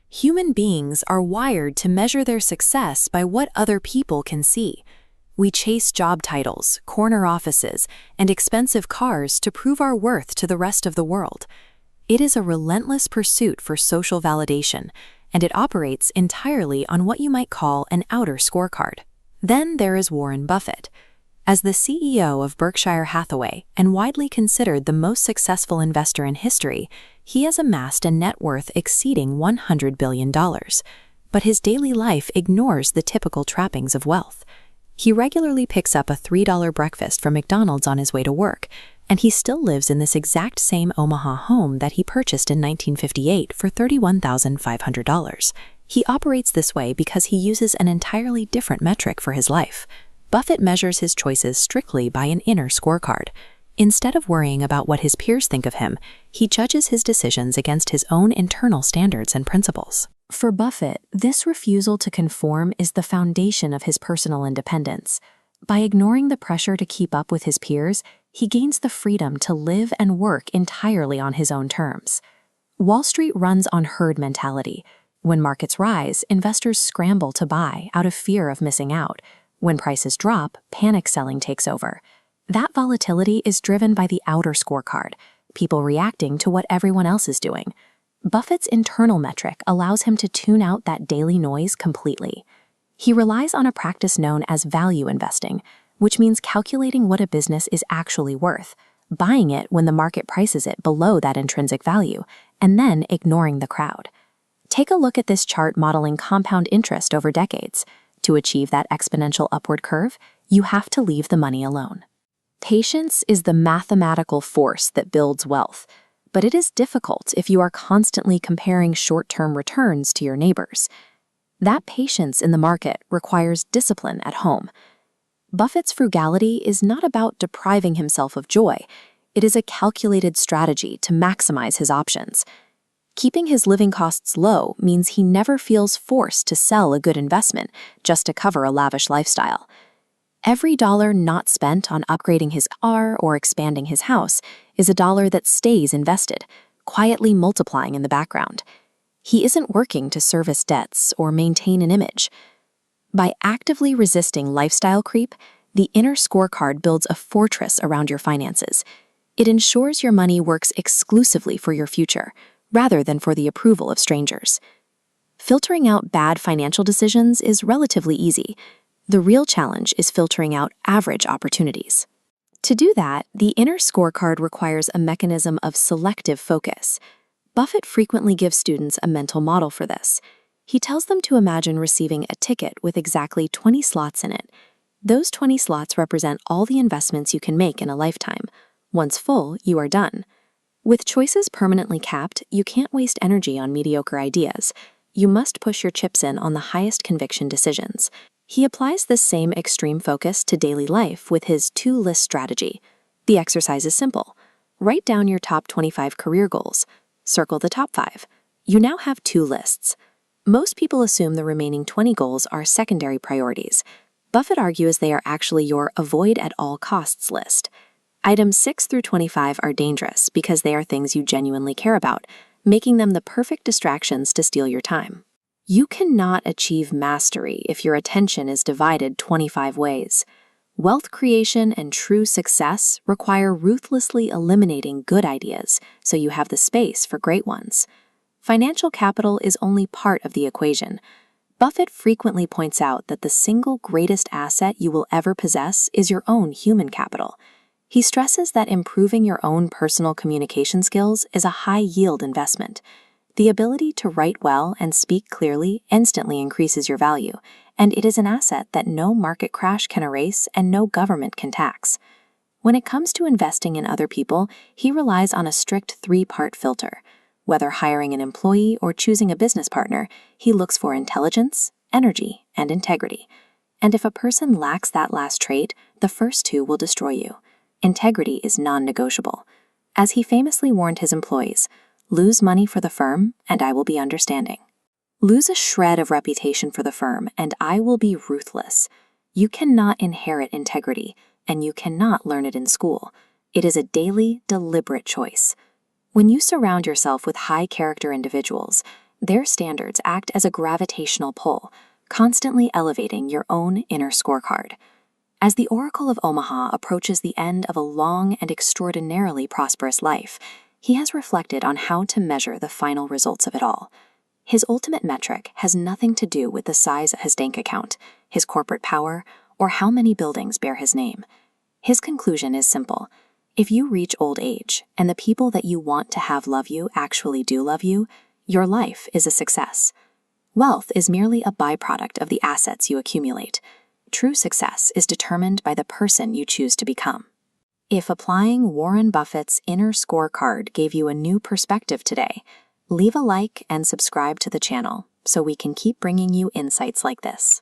Human beings are wired to measure their success by what other people can see. We chase job titles, corner offices, and expensive cars to prove our worth to the rest of the world. It is a relentless pursuit for social validation, and it operates entirely on what you might call an outer scorecard. Then there is Warren Buffett. As the CEO of Berkshire Hathaway and widely considered the most successful investor in history, he has amassed a net worth exceeding $100 billion. But his daily life ignores the typical trappings of wealth. He regularly picks up a $3 breakfast from McDonald's on his way to work, and he still lives in this exact same Omaha home that he purchased in 1958 for $31,500. He operates this way because he uses an entirely different metric for his life. Buffett measures his choices strictly by an inner scorecard. Instead of worrying about what his peers think of him, he judges his decisions against his own internal standards and principles. For Buffett, this refusal to conform is the foundation of his personal independence. By ignoring the pressure to keep up with his peers, he gains the freedom to live and work entirely on his own terms. Wall Street runs on herd mentality. When markets rise, investors scramble to buy out of fear of missing out. When prices drop, panic selling takes over. That volatility is driven by the outer scorecard, people reacting to what everyone else is doing. Buffett's internal metric allows him to tune out that daily noise completely. He relies on a practice known as value investing, which means calculating what a business is actually worth, buying it when the market prices it below that intrinsic value, and then ignoring the crowd. Take a look at this chart modeling compound interest over decades. To achieve that exponential upward curve, you have to leave the money alone. Patience is the mathematical force that builds wealth, but it is difficult if you are constantly comparing short-term returns to your neighbors. That patience in the market requires discipline at home. Buffett's frugality is not about depriving himself of joy. It is a calculated strategy to maximize his options. Keeping his living costs low means he never feels forced to sell a good investment just to cover a lavish lifestyle. Every dollar not spent on upgrading his car or expanding his house is a dollar that stays invested, quietly multiplying in the background. He isn't working to service debts or maintain an image. By actively resisting lifestyle creep, the inner scorecard builds a fortress around your finances. It ensures your money works exclusively for your future, rather than for the approval of strangers. Filtering out bad financial decisions is relatively easy. The real challenge is filtering out average opportunities. To do that, the inner scorecard requires a mechanism of selective focus. Buffett frequently gives students a mental model for this. He tells them to imagine receiving a ticket with exactly 20 slots in it. Those 20 slots represent all the investments you can make in a lifetime. Once full, you are done. With choices permanently capped, you can't waste energy on mediocre ideas. You must push your chips in on the highest conviction decisions. He applies this same extreme focus to daily life with his two-list strategy. The exercise is simple. Write down your top 25 career goals. Circle the top 5. You now have 2 lists. Most people assume the remaining 20 goals are secondary priorities. Buffett argues they are actually your avoid at all costs list. Items 6 through 25 are dangerous because they are things you genuinely care about, making them the perfect distractions to steal your time. You cannot achieve mastery if your attention is divided 25 ways. Wealth creation and true success require ruthlessly eliminating good ideas so you have the space for great ones. Financial capital is only part of the equation. Buffett frequently points out that the single greatest asset you will ever possess is your own human capital. He stresses that improving your own personal communication skills is a high-yield investment. The ability to write well and speak clearly instantly increases your value, and it is an asset that no market crash can erase and no government can tax. When it comes to investing in other people, he relies on a strict 3-part filter. Whether hiring an employee or choosing a business partner, he looks for intelligence, energy, and integrity. And if a person lacks that last trait, the first 2 will destroy you. Integrity is non-negotiable. As he famously warned his employees, lose money for the firm, and I will be understanding. Lose a shred of reputation for the firm, and I will be ruthless. You cannot inherit integrity, and you cannot learn it in school. It is a daily, deliberate choice. When you surround yourself with high-character individuals, Their standards act as a gravitational pull, constantly elevating your own inner scorecard. As the Oracle of Omaha approaches the end of a long and extraordinarily prosperous life, he has reflected on how to measure the final results of it all. His ultimate metric has nothing to do with the size of his bank account, his corporate power, or how many buildings bear his name. His conclusion is simple. If you reach old age, and the people that you want to have love you actually do love you, your life is a success. Wealth is merely a byproduct of the assets you accumulate. True success is determined by the person you choose to become. If applying Warren Buffett's inner scorecard gave you a new perspective today, leave a like and subscribe to the channel so we can keep bringing you insights like this.